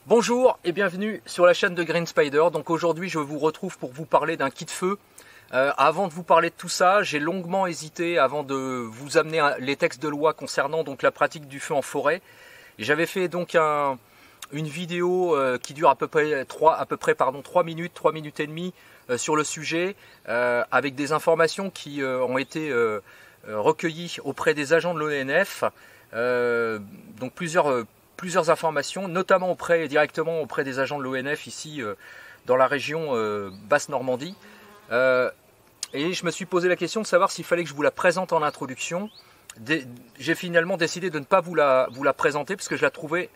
Bonjour et bienvenue sur la chaîne de Green Spider. Donc aujourd'hui je vous retrouve pour vous parler d'un kit feu. Avant de vous parler de tout ça, j'ai longuement hésité avant de vous amener les textes de loi concernant donc la pratique du feu en forêt. J'avais fait donc une vidéo qui dure à peu près 3 minutes, 3 minutes et demie sur le sujet, avec des informations qui ont été recueillies auprès des agents de l'ONF. Donc plusieurs informations, notamment directement auprès des agents de l'ONF ici dans la région Basse-Normandie. Et je me suis posé la question de savoir s'il fallait que je vous la présente en introduction. J'ai finalement décidé de ne pas vous la présenter parce que je la trouvais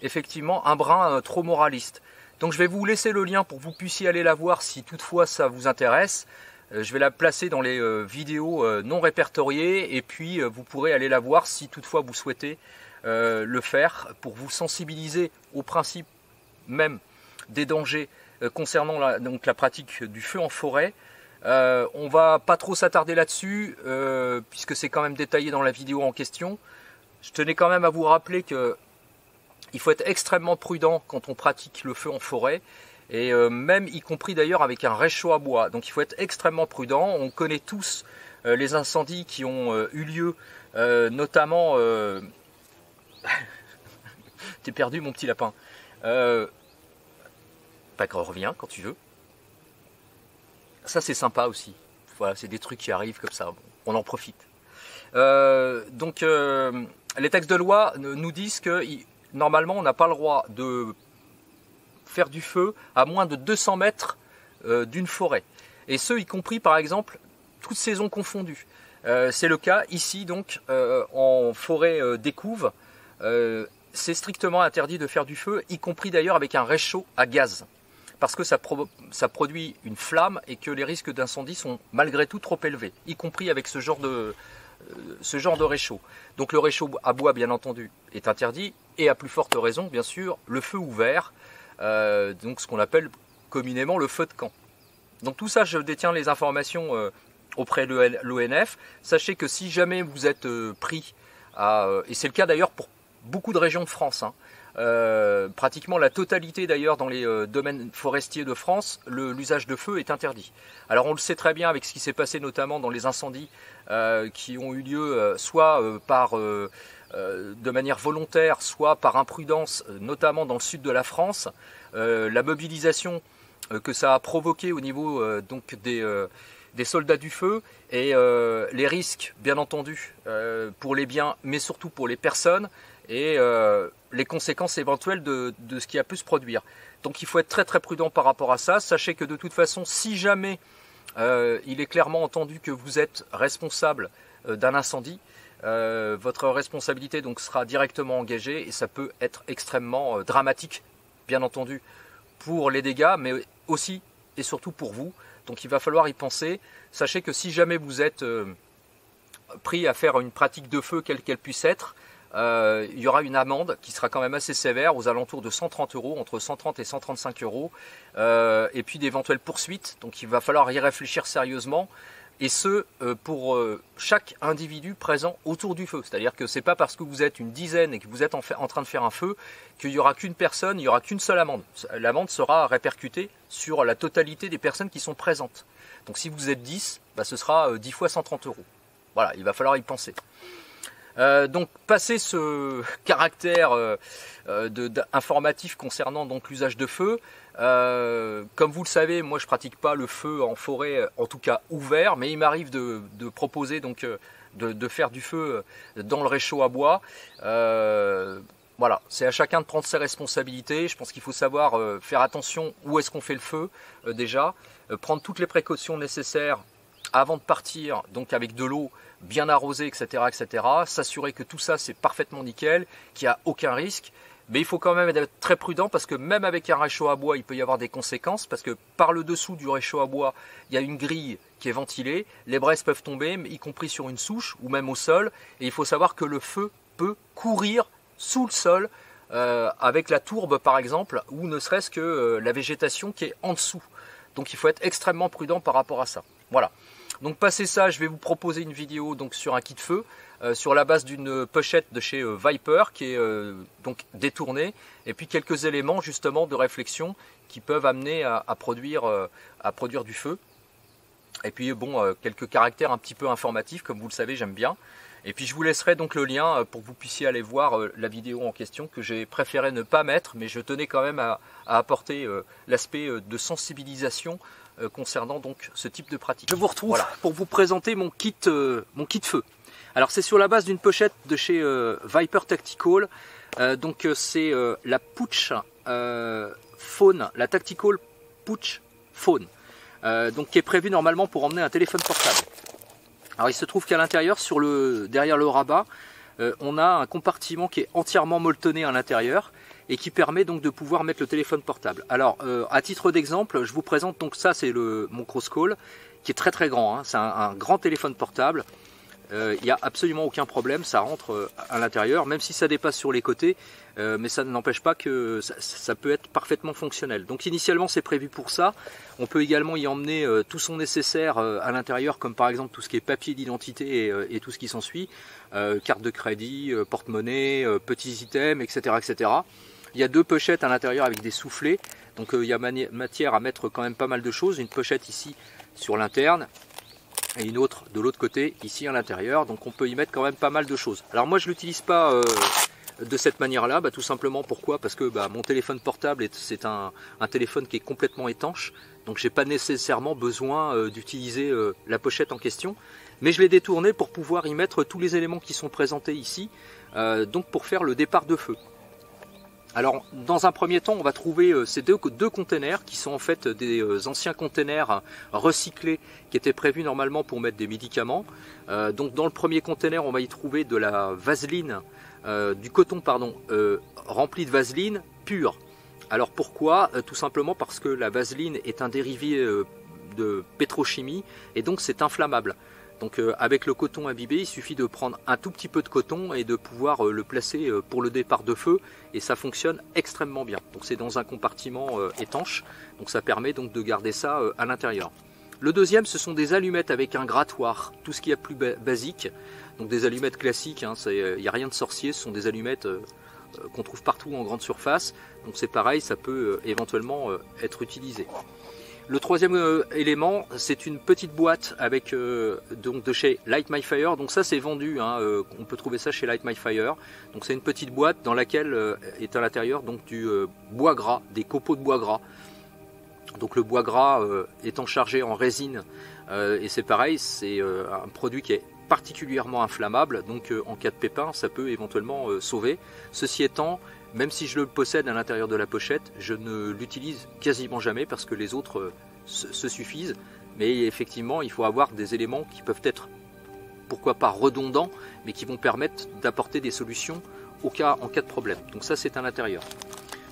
effectivement un brin trop moraliste. Donc je vais vous laisser le lien pour que vous puissiez aller la voir si toutefois ça vous intéresse. Je vais la placer dans les vidéos non répertoriées et puis vous pourrez aller la voir si toutefois vous souhaitez le faire pour vous sensibiliser au principe même des dangers concernant la pratique du feu en forêt. On va pas trop s'attarder là-dessus puisque c'est quand même détaillé dans la vidéo en question. Je tenais quand même à vous rappeler que il faut être extrêmement prudent quand on pratique le feu en forêt et même y compris d'ailleurs avec un réchaud à bois. Donc il faut être extrêmement prudent. On connaît tous les incendies qui ont eu lieu, notamment T'es perdu mon petit lapin. Reviens quand tu veux. Ça c'est sympa aussi. Voilà, c'est des trucs qui arrivent comme ça. On en profite. Donc les textes de loi nous disent que normalement on n'a pas le droit de faire du feu à moins de 200 mètres d'une forêt. Et ce, y compris par exemple toutes saisons confondues. C'est le cas ici donc en forêt d'écouve. C'est strictement interdit de faire du feu, y compris d'ailleurs avec un réchaud à gaz, parce que ça produit une flamme et que les risques d'incendie sont malgré tout trop élevés, y compris avec ce genre de réchaud. Donc le réchaud à bois, bien entendu, est interdit, et à plus forte raison, bien sûr, le feu ouvert, donc ce qu'on appelle communément le feu de camp. Donc tout ça, je détiens les informations auprès de l'ONF. Sachez que si jamais vous êtes pris et c'est le cas d'ailleurs pour beaucoup de régions de France, pratiquement la totalité d'ailleurs dans les domaines forestiers de France, l'usage de feu est interdit. Alors on le sait très bien avec ce qui s'est passé notamment dans les incendies qui ont eu lieu soit de manière volontaire, soit par imprudence, notamment dans le sud de la France. La mobilisation que ça a provoqué au niveau donc des soldats du feu et les risques bien entendu pour les biens mais surtout pour les personnes et les conséquences éventuelles de ce qui a pu se produire. Donc il faut être très très prudent par rapport à ça. Sachez que de toute façon si jamais il est clairement entendu que vous êtes responsable d'un incendie, votre responsabilité donc sera directement engagée et ça peut être extrêmement dramatique bien entendu pour les dégâts mais aussi et surtout pour vous. Donc il va falloir y penser. Sachez que si jamais vous êtes pris à faire une pratique de feu quelle qu'elle puisse être, il y aura une amende qui sera quand même assez sévère, aux alentours de 130 €, entre 130 et 135 €, et puis d'éventuelles poursuites. Donc il va falloir y réfléchir sérieusement, et ce pour chaque individu présent autour du feu. C'est-à-dire que c'est pas parce que vous êtes une dizaine et que vous êtes en train de faire un feu qu'il n'y aura qu'une personne, il n'y aura qu'une seule amende. L'amende sera répercutée sur la totalité des personnes qui sont présentes. Donc si vous êtes 10, bah, ce sera 10 fois 130 €. Voilà, il va falloir y penser. Donc passé ce caractère informatif concernant donc l'usage de feu, comme vous le savez, moi je pratique pas le feu en forêt, en tout cas ouvert, mais il m'arrive de proposer donc de faire du feu dans le réchaud à bois. Voilà, c'est à chacun de prendre ses responsabilités. Je pense qu'il faut savoir faire attention où est-ce qu'on fait le feu déjà, prendre toutes les précautions nécessaires avant de partir, donc avec de l'eau bien arrosée, etc., etc. S'assurer que tout ça c'est parfaitement nickel, qu'il n'y a aucun risque. Mais il faut quand même être très prudent parce que même avec un réchaud à bois, il peut y avoir des conséquences parce que par le dessous du réchaud à bois, il y a une grille qui est ventilée, les braises peuvent tomber, y compris sur une souche ou même au sol. Et il faut savoir que le feu peut courir sous le sol avec la tourbe par exemple, ou ne serait-ce que la végétation qui est en dessous. Donc il faut être extrêmement prudent par rapport à ça. Voilà. Donc passé ça, je vais vous proposer une vidéo donc sur un kit feu, sur la base d'une pochette de chez Viper qui est donc détournée, et puis quelques éléments justement de réflexion qui peuvent amener à produire du feu. Et puis bon, quelques caractères un petit peu informatifs, comme vous le savez, j'aime bien. Et puis je vous laisserai donc le lien pour que vous puissiez aller voir la vidéo en question, que j'ai préféré ne pas mettre, mais je tenais quand même à apporter l'aspect de sensibilisation concernant donc ce type de pratique. Je vous retrouve pour vous présenter mon kit feu. Alors c'est sur la base d'une pochette de chez Viper Tactical. Donc c'est la Pouch Phone, la Tactical Pouch Phone, donc qui est prévue normalement pour emmener un téléphone portable. Alors il se trouve qu'à l'intérieur, derrière le rabat, on a un compartiment qui est entièrement molletonné à l'intérieur et qui permet donc de pouvoir mettre le téléphone portable. Alors à titre d'exemple, je vous présente donc ça, c'est mon Crosscall qui est très très grand, hein. C'est un grand téléphone portable. Il n'y a absolument aucun problème, ça rentre à l'intérieur, même si ça dépasse sur les côtés, mais ça n'empêche pas que ça peut être parfaitement fonctionnel. Donc initialement c'est prévu pour ça. On peut également y emmener tout son nécessaire à l'intérieur, comme par exemple tout ce qui est papier d'identité et tout ce qui s'ensuit, carte de crédit, porte-monnaie, petits items, etc., etc. Il y a deux pochettes à l'intérieur avec des soufflets, donc il y a matière à mettre quand même pas mal de choses. Une pochette ici sur l'interne, et une autre de l'autre côté ici à l'intérieur, donc on peut y mettre quand même pas mal de choses. Alors moi je l'utilise pas de cette manière là, tout simplement pourquoi, parce que mon téléphone portable c'est un téléphone qui est complètement étanche, donc j'ai pas nécessairement besoin d'utiliser la pochette en question, mais je l'ai détourné pour pouvoir y mettre tous les éléments qui sont présentés ici, donc pour faire le départ de feu. Alors dans un premier temps on va trouver ces deux containers qui sont en fait des anciens containers recyclés qui étaient prévus normalement pour mettre des médicaments. Donc dans le premier container on va y trouver de la vaseline, du coton pardon, rempli de vaseline pure. Alors pourquoi? Tout simplement parce que la vaseline est un dérivé de pétrochimie et donc c'est inflammable. Donc avec le coton imbibé, il suffit de prendre un tout petit peu de coton et de pouvoir le placer pour le départ de feu, et ça fonctionne extrêmement bien. Donc c'est dans un compartiment étanche, donc ça permet donc de garder ça à l'intérieur. Le deuxième, ce sont des allumettes avec un grattoir, tout ce qu'il y a plus basique, donc des allumettes classiques, hein, il n'y a rien de sorcier, ce sont des allumettes qu'on trouve partout en grande surface, donc c'est pareil, ça peut éventuellement être utilisé. Le troisième élément, c'est une petite boîte avec donc de chez Light My Fire. Donc ça c'est vendu, hein, on peut trouver ça chez Light My Fire. Donc c'est une petite boîte dans laquelle est à l'intérieur donc du bois gras, des copeaux de bois gras. Donc le bois gras étant chargé en résine, et c'est pareil, c'est un produit qui est particulièrement inflammable, donc en cas de pépin ça peut éventuellement sauver. Ceci étant, même si je le possède à l'intérieur de la pochette, je ne l'utilise quasiment jamais parce que les autres se suffisent. Mais effectivement, il faut avoir des éléments qui peuvent être, pourquoi pas redondants, mais qui vont permettre d'apporter des solutions en cas de problème. Donc ça, c'est à l'intérieur.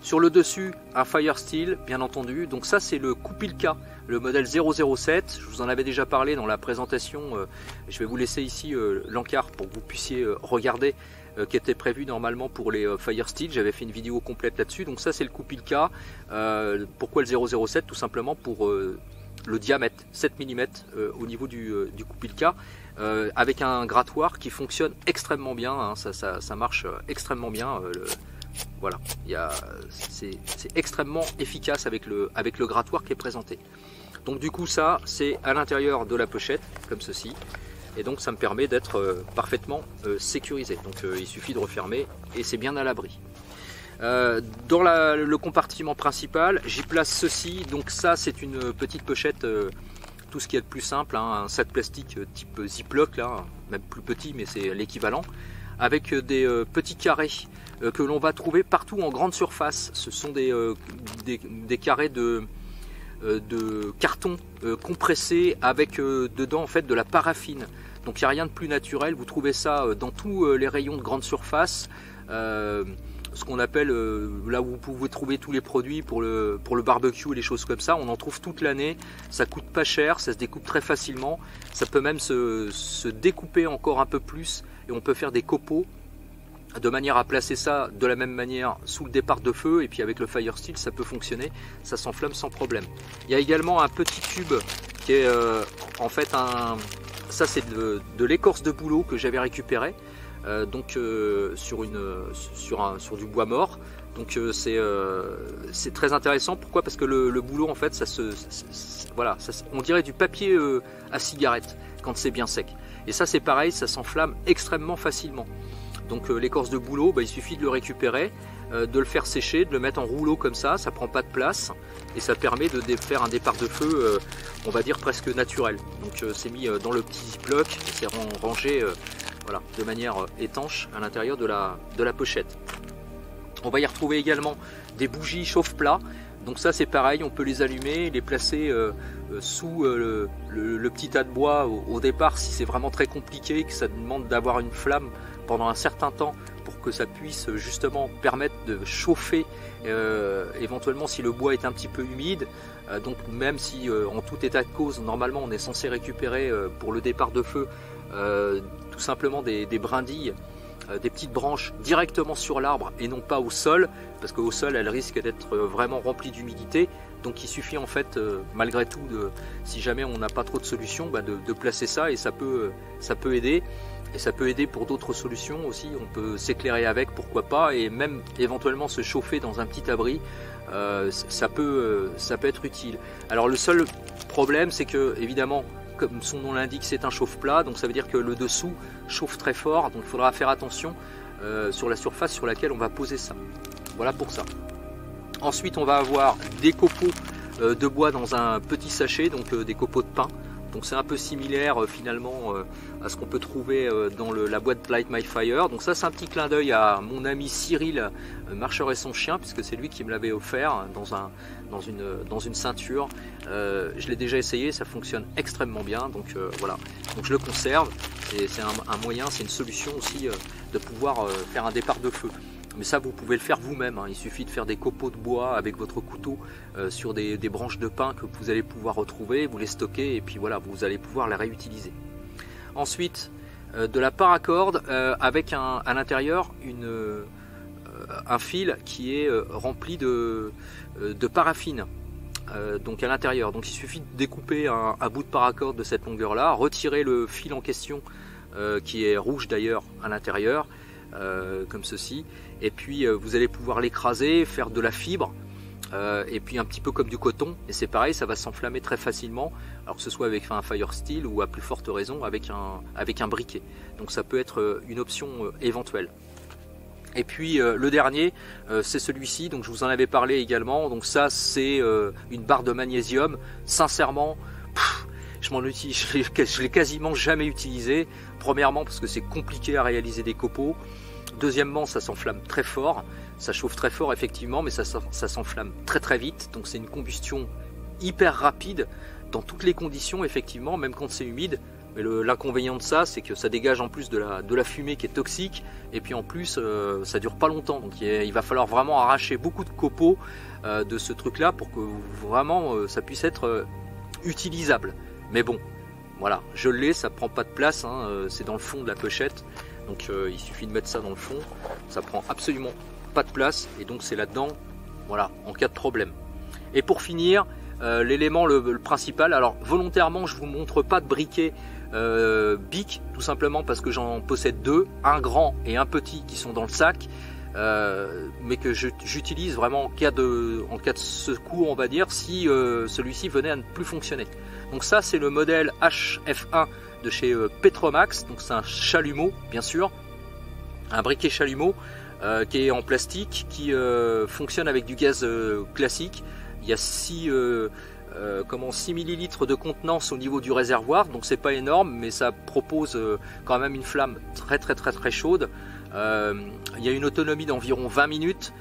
Sur le dessus, un Fire Steel, bien entendu. Donc ça, c'est le Kupilka, le modèle 007. Je vous en avais déjà parlé dans la présentation. Je vais vous laisser ici l'encart pour que vous puissiez regarder qui était prévu normalement pour les Firesteel. J'avais fait une vidéo complète là-dessus. Donc ça c'est le coupe Ilka. Pourquoi le 007? Tout simplement pour le diamètre 7 mm au niveau du coupe Ilka, avec un grattoir qui fonctionne extrêmement bien, hein. Ça marche extrêmement bien. Voilà, c'est extrêmement efficace avec le grattoir qui est présenté. Donc du coup ça c'est à l'intérieur de la pochette comme ceci, et donc ça me permet d'être parfaitement sécurisé. Donc il suffit de refermer et c'est bien à l'abri. Dans le compartiment principal, j'y place ceci. Donc ça c'est une petite pochette, tout ce qui est de plus simple, hein, un sac plastique type Ziploc, là, même plus petit mais c'est l'équivalent, avec des petits carrés que l'on va trouver partout en grande surface. Ce sont des carrés de carton compressé avec dedans en fait de la paraffine. Donc il n'y a rien de plus naturel, vous trouvez ça dans tous les rayons de grande surface, ce qu'on appelle là où vous pouvez trouver tous les produits pour le barbecue et les choses comme ça. On en trouve toute l'année, ça coûte pas cher, ça se découpe très facilement, ça peut même se découper encore un peu plus et on peut faire des copeaux de manière à placer ça de la même manière sous le départ de feu, et puis avec le Firesteel ça peut fonctionner, ça s'enflamme sans problème. Il y a également un petit tube qui est en fait ça c'est de l'écorce de bouleau que j'avais récupéré sur du bois mort. Donc c'est très intéressant. Pourquoi? Parce que le bouleau en fait voilà, on dirait du papier à cigarette quand c'est bien sec, et ça c'est pareil, ça s'enflamme extrêmement facilement. Donc l'écorce de bouleau, il suffit de le récupérer, de le faire sécher, de le mettre en rouleau comme ça prend pas de place et ça permet de faire un départ de feu, on va dire presque naturel. Donc c'est mis dans le petit ziploc, c'est rangé voilà, de manière étanche à l'intérieur de la pochette. On va y retrouver également des bougies chauffe-plat. Donc ça c'est pareil, on peut les allumer, les placer sous le petit tas de bois au départ si c'est vraiment très compliqué, que ça demande d'avoir une flamme pendant un certain temps pour que ça puisse justement permettre de chauffer éventuellement si le bois est un petit peu humide. Donc même si en tout état de cause normalement on est censé récupérer pour le départ de feu tout simplement des brindilles, des petites branches directement sur l'arbre et non pas au sol, parce qu'au sol elles risquent d'être vraiment remplies d'humidité. Donc il suffit en fait malgré tout, si jamais on n'a pas trop de solutions, de placer ça, et ça peut aider. Et ça peut aider pour d'autres solutions aussi, on peut s'éclairer avec, pourquoi pas, et même éventuellement se chauffer dans un petit abri, ça peut être utile. Alors le seul problème c'est que évidemment, comme son nom l'indique, c'est un chauffe-plat, donc ça veut dire que le dessous chauffe très fort, donc il faudra faire attention sur la surface sur laquelle on va poser ça. Voilà pour ça. Ensuite on va avoir des copeaux de bois dans un petit sachet, donc des copeaux de pin. Donc c'est un peu similaire finalement à ce qu'on peut trouver dans la boîte Light My Fire. Donc ça c'est un petit clin d'œil à mon ami Cyril, Marcheur et son chien, puisque c'est lui qui me l'avait offert dans une ceinture. Je l'ai déjà essayé, ça fonctionne extrêmement bien, donc voilà. Donc je le conserve, et c'est un moyen, c'est une solution aussi de pouvoir faire un départ de feu. Mais ça vous pouvez le faire vous-même, hein. Il suffit de faire des copeaux de bois avec votre couteau sur des branches de pin que vous allez pouvoir retrouver, vous les stocker et puis voilà, vous allez pouvoir les réutiliser. Ensuite de la paracorde avec à l'intérieur un fil qui est rempli de paraffine. Donc à l'intérieur, donc il suffit de découper un bout de paracorde de cette longueur là, retirer le fil en question qui est rouge d'ailleurs à l'intérieur, comme ceci, et puis vous allez pouvoir l'écraser, faire de la fibre, et puis un petit peu comme du coton, et c'est pareil, ça va s'enflammer très facilement, alors que ce soit avec un Firesteel ou à plus forte raison avec un briquet. Donc ça peut être une option éventuelle. Et puis le dernier, c'est celui-ci, donc je vous en avais parlé également. Donc ça c'est une barre de magnésium. Sincèrement, je l'ai quasiment jamais utilisé. Premièrement parce que c'est compliqué à réaliser des copeaux. Deuxièmement, ça s'enflamme très fort, ça chauffe très fort effectivement, mais ça s'enflamme très très vite. Donc c'est une combustion hyper rapide dans toutes les conditions effectivement, même quand c'est humide. Mais l'inconvénient de ça, c'est que ça dégage en plus de la fumée qui est toxique, et puis en plus ça dure pas longtemps, donc il va falloir vraiment arracher beaucoup de copeaux de ce truc là pour que vraiment ça puisse être utilisable. Mais bon, voilà, je l'ai, ça prend pas de place, hein, c'est dans le fond de la pochette, Donc il suffit de mettre ça dans le fond, ça prend absolument pas de place et donc c'est là-dedans, voilà, en cas de problème. Et pour finir, l'élément le principal, alors volontairement je vous montre pas de briquet Bic, tout simplement parce que j'en possède deux, un grand et un petit qui sont dans le sac, mais que j'utilise vraiment en cas de secours, on va dire, si celui-ci venait à ne plus fonctionner. Donc ça c'est le modèle HF1 de chez Petromax, donc c'est un chalumeau bien sûr, un briquet chalumeau qui est en plastique, qui fonctionne avec du gaz classique. Il y a 6 millilitres de contenance au niveau du réservoir, donc c'est pas énorme, mais ça propose quand même une flamme très chaude. Il y a une autonomie d'environ 20 minutes.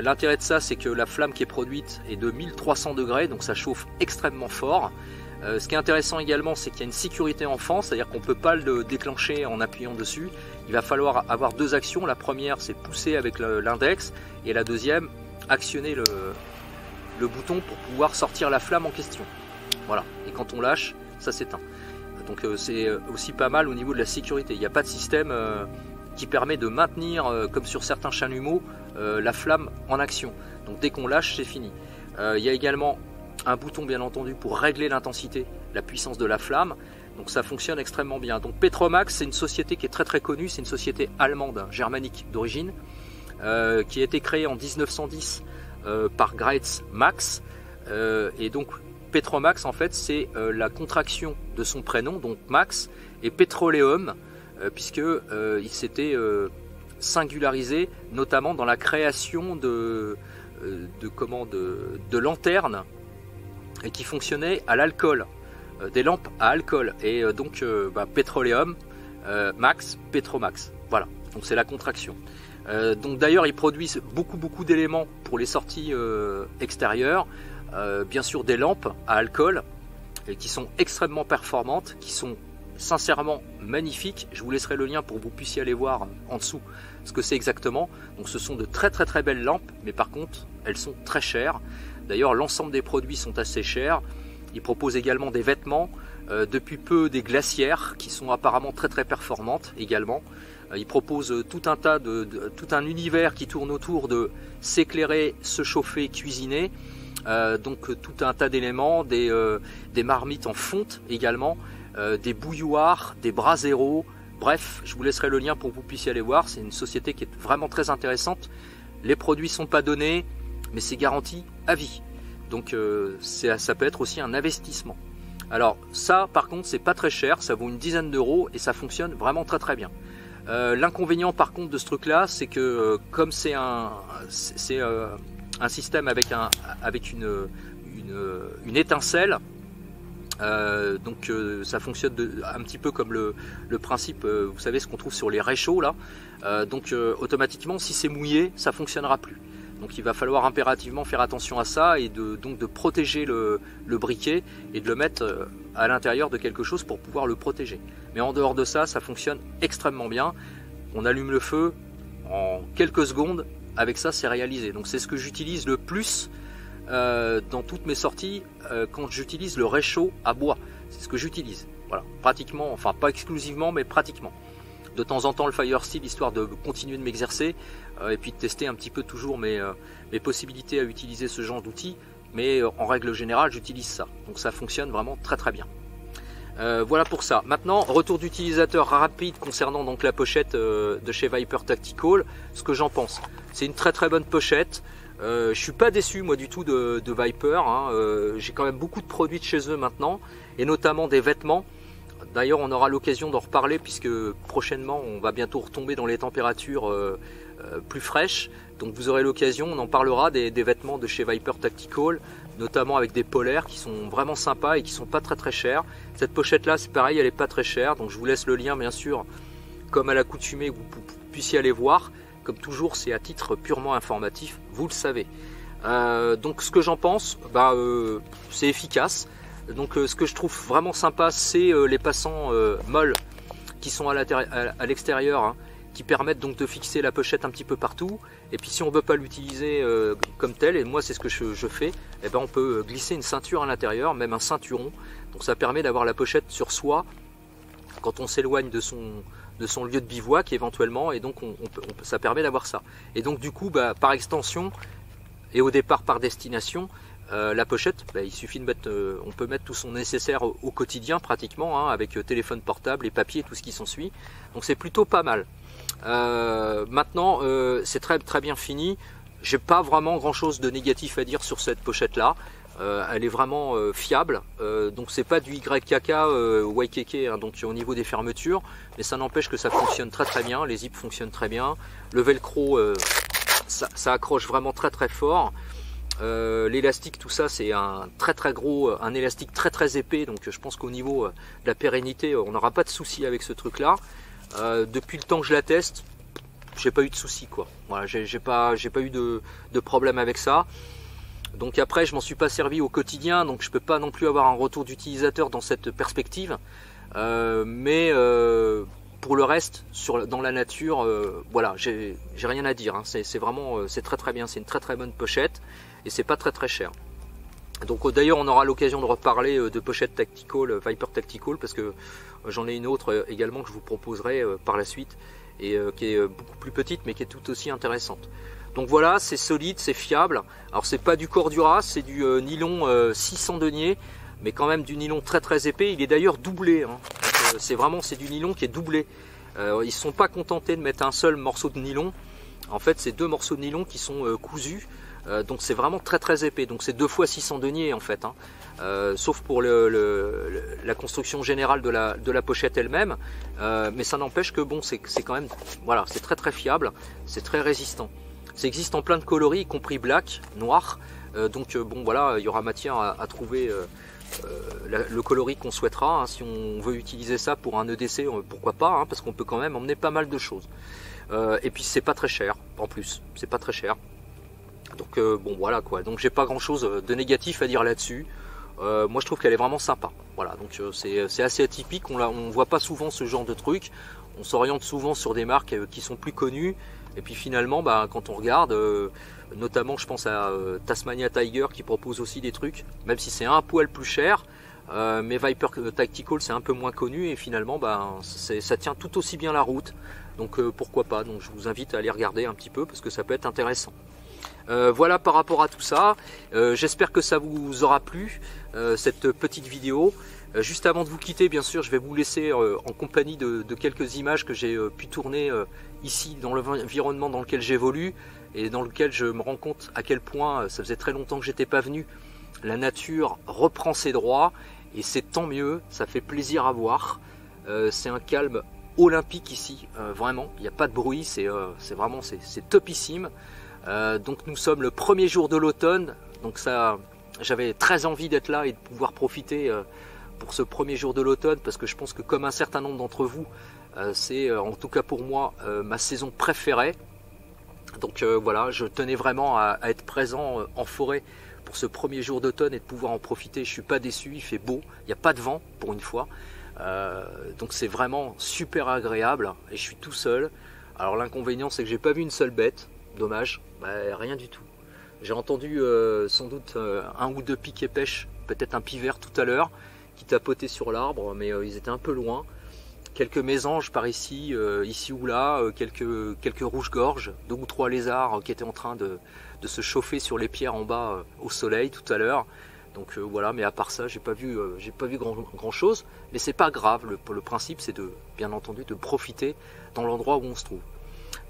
L'intérêt de ça, c'est que la flamme qui est produite est de 1300 degrés, donc ça chauffe extrêmement fort. Ce qui est intéressant également, c'est qu'il y a une sécurité enfant, c'est-à-dire qu'on ne peut pas le déclencher en appuyant dessus. Il va falloir avoir deux actions. La première, c'est pousser avec l'index, et la deuxième, actionner le bouton pour pouvoir sortir la flamme en question. Voilà, et quand on lâche, ça s'éteint. Donc c'est aussi pas mal au niveau de la sécurité. Il n'y a pas de système qui permet de maintenir, comme sur certains chalumeaux, la flamme en action. Donc dès qu'on lâche, c'est fini. Il y a également un bouton bien entendu pour régler l'intensité, la puissance de la flamme. Donc ça fonctionne extrêmement bien. Donc Petromax, c'est une société qui est très connue, c'est une société allemande, germanique d'origine, qui a été créée en 1910 par Graetz Max. Et donc Petromax, en fait, c'est la contraction de son prénom, donc Max, et Petroleum, puisque il s'était singularisé notamment dans la création de lanternes et qui fonctionnaient à l'alcool, des lampes à alcool, et donc Petroleum, Max, Petromax, voilà, donc c'est la contraction. Donc d'ailleurs ils produisent beaucoup d'éléments pour les sorties extérieures, bien sûr des lampes à alcool, et qui sont extrêmement performantes, qui sont sincèrement magnifiques. Je vous laisserai le lien pour que vous puissiez aller voir en dessous ce que c'est exactement. Donc ce sont de très belles lampes, mais par contre elles sont très chères. D'ailleurs l'ensemble des produits sont assez chers. Ils proposent également des vêtements, depuis peu des glacières qui sont apparemment très performantes également. Ils proposent tout un tas tout un univers qui tourne autour de s'éclairer, se chauffer, cuisiner. Donc tout un tas d'éléments, des marmites en fonte également, des bouilloires, des braseros. Bref, je vous laisserai le lien pour que vous puissiez aller voir. C'est une société qui est vraiment très intéressante. Les produits sont pas donnés, mais c'est garanti à vie. Donc ça peut être aussi un investissement. Alors ça par contre c'est pas très cher, ça vaut une dizaine d'euros et ça fonctionne vraiment très bien. L'inconvénient par contre de ce truc là, c'est que comme c'est un système avec une étincelle, donc ça fonctionne un petit peu comme le principe, vous savez, ce qu'on trouve sur les réchauds là. Donc automatiquement si c'est mouillé, ça fonctionnera plus. Donc il va falloir impérativement faire attention à ça et donc de protéger le briquet et de le mettre à l'intérieur de quelque chose pour pouvoir le protéger. Mais en dehors de ça, ça fonctionne extrêmement bien. On allume le feu en quelques secondes, avec ça c'est réalisé. Donc c'est ce que j'utilise le plus dans toutes mes sorties quand j'utilise le réchaud à bois. C'est ce que j'utilise. Voilà, pratiquement, enfin pas exclusivement, mais pratiquement. De temps en temps le fire steel, histoire de continuer de m'exercer et puis de tester un petit peu toujours mes possibilités à utiliser ce genre d'outils, mais en règle générale j'utilise ça, donc ça fonctionne vraiment très bien. Voilà pour ça. Maintenant, retour d'utilisateur rapide concernant donc la pochette de chez Viper Tactical. Ce que j'en pense, c'est une très bonne pochette. Je suis pas déçu moi du tout de Viper, hein. J'ai quand même beaucoup de produits de chez eux maintenant, et notamment des vêtements. D'ailleurs on aura l'occasion d'en reparler puisque prochainement on va bientôt retomber dans les températures plus fraîches. Donc vous aurez l'occasion, on en parlera des vêtements de chez Viper Tactical, notamment avec des polaires qui sont vraiment sympas et qui sont pas très chers. Cette pochette là c'est pareil, elle est pas très chère, donc je vous laisse le lien bien sûr comme à l'accoutumée, vous puissiez aller voir. Comme toujours c'est à titre purement informatif, vous le savez. Donc ce que j'en pense, c'est efficace. Donc ce que je trouve vraiment sympa, c'est les passants molles qui sont à l'extérieur, hein, qui permettent donc de fixer la pochette un petit peu partout. Et puis si on ne veut pas l'utiliser comme tel, et moi c'est ce que je fais, et on peut glisser une ceinture à l'intérieur, même un ceinturon. Donc ça permet d'avoir la pochette sur soi quand on s'éloigne de son lieu de bivouac éventuellement, et donc ça permet d'avoir ça. Et donc du coup, par extension, et au départ par destination, la pochette, il suffit de mettre, on peut mettre tout son nécessaire au quotidien pratiquement, hein, avec téléphone portable et papier, tout ce qui s'ensuit. Donc c'est plutôt pas mal. Maintenant, c'est très bien fini. J'ai pas vraiment grand chose de négatif à dire sur cette pochette là. Elle est vraiment fiable, donc c'est pas du YKK YKK, hein, donc au niveau des fermetures, mais ça n'empêche que ça fonctionne très bien, les zips fonctionnent très bien, le velcro ça accroche vraiment très fort, l'élastique, tout ça c'est un très gros, un élastique très épais, donc je pense qu'au niveau de la pérennité on n'aura pas de souci avec ce truc là. Depuis le temps que je la teste, j'ai pas eu de souci quoi, voilà, j'ai pas eu de problème avec ça. Donc après, je m'en suis pas servi au quotidien, donc je peux pas non plus avoir un retour d'utilisateur dans cette perspective. Mais pour le reste, dans la nature, voilà, j'ai rien à dire, hein. C'est vraiment, c'est très bien, c'est une très bonne pochette et c'est pas très cher. Donc d'ailleurs, on aura l'occasion de reparler de pochette Tactical, Viper Tactical, parce que j'en ai une autre également que je vous proposerai par la suite et qui est beaucoup plus petite, mais qui est tout aussi intéressante. Donc voilà, c'est solide, c'est fiable. Alors c'est pas du Cordura, c'est du nylon 600 deniers, mais quand même du nylon très épais. Il est d'ailleurs doublé, hein. C'est du nylon qui est doublé. Ils ne sont pas contentés de mettre un seul morceau de nylon. En fait, c'est deux morceaux de nylon qui sont cousus. Donc c'est vraiment très épais. Donc c'est 2 fois 600 deniers en fait, hein. Sauf pour la construction générale de la pochette elle-même. Mais ça n'empêche que bon, c'est quand même, voilà, c'est très fiable, c'est très résistant. Ça existe en plein de coloris, y compris black, noir. Donc bon voilà, il y aura matière à trouver le coloris qu'on souhaitera, hein. Si on veut utiliser ça pour un EDC, pourquoi pas, hein, parce qu'on peut quand même emmener pas mal de choses. Et puis c'est pas très cher, en plus, c'est pas très cher. Donc bon voilà quoi, donc j'ai pas grand chose de négatif à dire là-dessus. Moi je trouve qu'elle est vraiment sympa. Voilà, donc c'est assez atypique, on voit pas souvent ce genre de truc. On s'oriente souvent sur des marques qui sont plus connues. Et puis finalement, quand on regarde, notamment je pense à Tasmania Tiger qui propose aussi des trucs, même si c'est un poil plus cher, mais Viper Tactical c'est un peu moins connu et finalement ça tient tout aussi bien la route. Donc pourquoi pas, donc je vous invite à aller regarder un petit peu parce que ça peut être intéressant. Voilà par rapport à tout ça, j'espère que ça vous aura plu, cette petite vidéo. Juste avant de vous quitter, bien sûr, je vais vous laisser en compagnie de quelques images que j'ai pu tourner ici dans l'environnement dans lequel j'évolue et dans lequel je me rends compte à quel point ça faisait très longtemps que j'étais pas venu. La nature reprend ses droits et c'est tant mieux, ça fait plaisir à voir. C'est un calme olympique ici, vraiment, il n'y a pas de bruit, c'est vraiment c'est topissime. Donc nous sommes le premier jour de l'automne, donc ça, j'avais très envie d'être là et de pouvoir profiter pour ce premier jour de l'automne, parce que je pense que comme un certain nombre d'entre vous, c'est en tout cas pour moi ma saison préférée. Donc voilà, je tenais vraiment à être présent en forêt pour ce premier jour d'automne et de pouvoir en profiter. Je suis pas déçu, il fait beau, il n'y a pas de vent pour une fois, donc c'est vraiment super agréable et je suis tout seul. Alors l'inconvénient c'est que j'ai pas vu une seule bête, dommage, rien du tout. J'ai entendu sans doute un ou deux piquets pêche, peut-être un pivert tout à l'heure qui tapotait sur l'arbre, mais ils étaient un peu loin. Quelques mésanges par ici, ici ou là, quelques rouges-gorges, 2 ou 3 lézards qui étaient en train de se chauffer sur les pierres en bas au soleil tout à l'heure. Donc voilà, mais à part ça, j'ai pas vu grand chose, mais c'est pas grave. Le principe, c'est bien entendu de profiter dans l'endroit où on se trouve.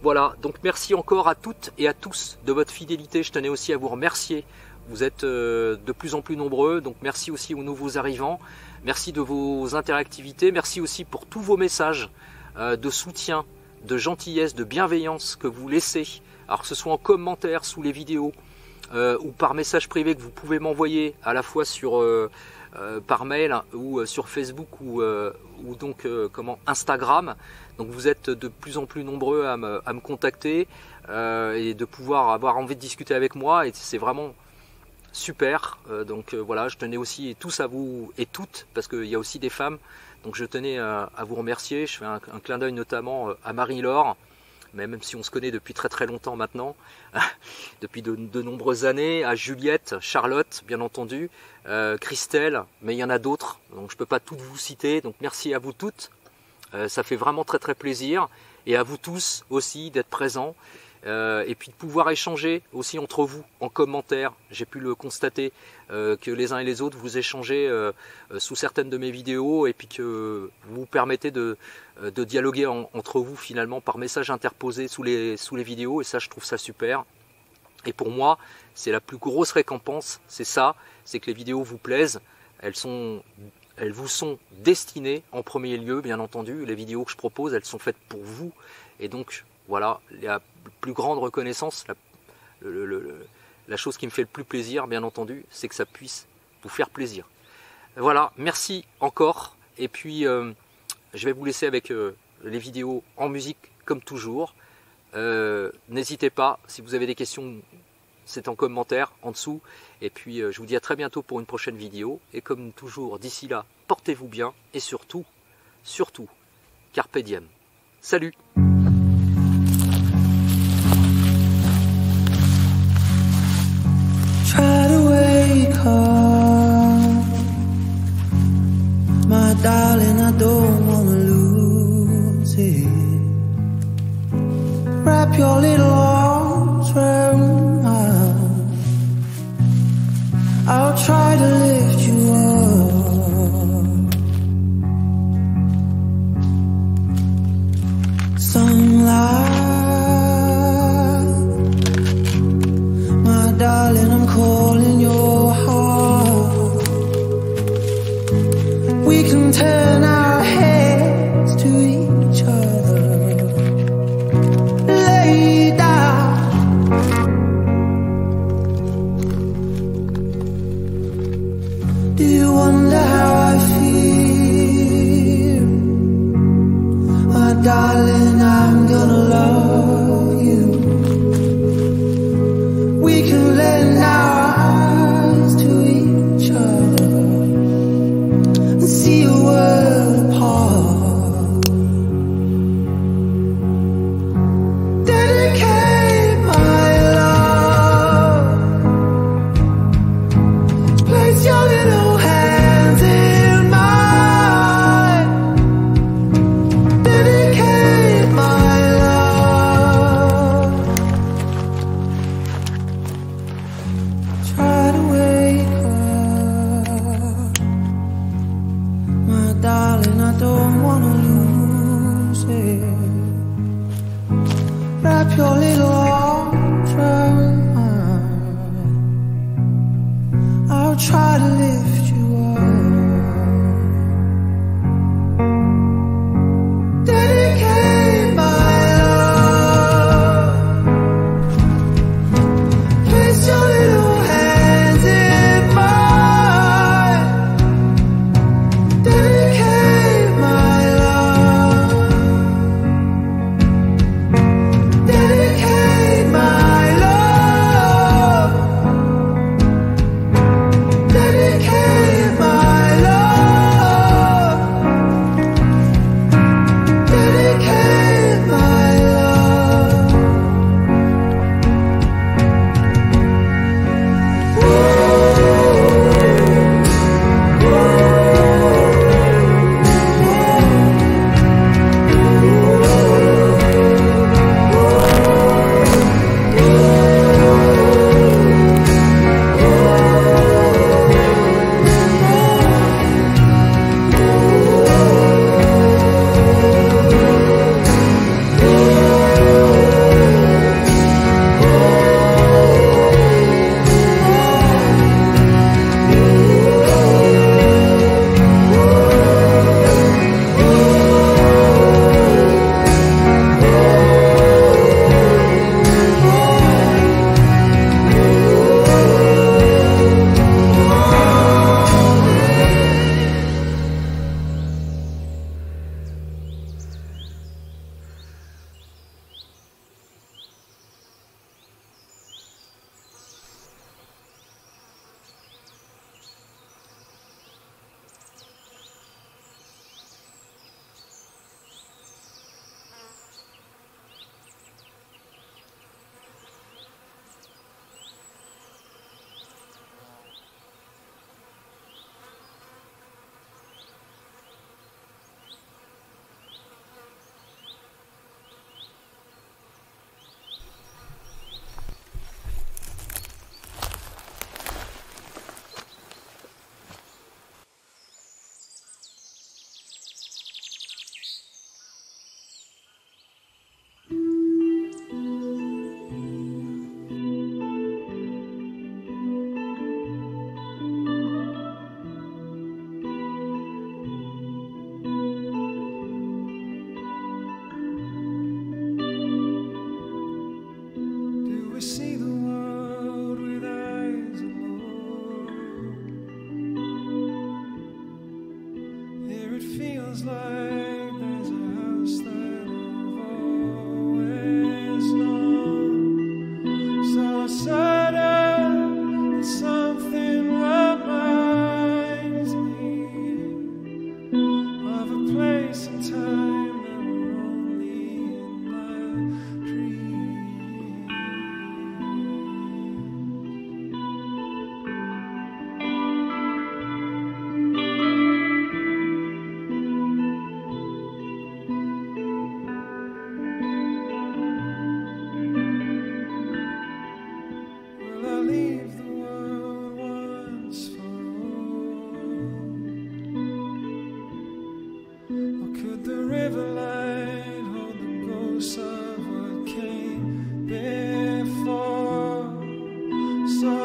Voilà, donc merci encore à toutes et à tous de votre fidélité. Je tenais aussi à vous remercier. Vous êtes de plus en plus nombreux, donc merci aussi aux nouveaux arrivants. Merci de vos interactivités. Merci aussi pour tous vos messages de soutien, de gentillesse, de bienveillance que vous laissez. Alors que ce soit en commentaire sous les vidéos ou par message privé que vous pouvez m'envoyer à la fois par mail ou sur Facebook ou donc Instagram. Donc vous êtes de plus en plus nombreux à me contacter et de pouvoir avoir envie de discuter avec moi, et c'est vraiment super. Donc voilà, je tenais aussi tous à vous et toutes, parce qu'il y a aussi des femmes, donc je tenais à vous remercier. Je fais un clin d'œil notamment à Marie-Laure, même si on se connaît depuis très longtemps maintenant, depuis de nombreuses années, à Juliette, Charlotte bien entendu, Christelle, mais il y en a d'autres, donc je ne peux pas toutes vous citer, donc merci à vous toutes. Ça fait vraiment très très plaisir. Et à vous tous aussi d'être présents. Et puis de pouvoir échanger aussi entre vous en commentaire. J'ai pu le constater que les uns et les autres vous échangez sous certaines de mes vidéos et puis que vous permettez de dialoguer entre vous finalement par message interposé sous les vidéos, et ça je trouve ça super. Et pour moi c'est la plus grosse récompense, c'est ça, c'est que les vidéos vous plaisent, elles vous sont destinées en premier lieu bien entendu, les vidéos que je propose elles sont faites pour vous, et donc voilà, la plus grande reconnaissance, la chose qui me fait le plus plaisir, bien entendu, c'est que ça puisse vous faire plaisir. Voilà, merci encore. Et puis, je vais vous laisser avec les vidéos en musique, comme toujours. N'hésitez pas, si vous avez des questions, c'est en commentaire en dessous. Et puis, je vous dis à très bientôt pour une prochaine vidéo. Et comme toujours, d'ici là, portez-vous bien. Et surtout, carpe diem. Salut! Try to wake up, my darling, I don't wanna lose it. Wrap your little arms around mine, I'll try to lift you up.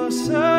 closer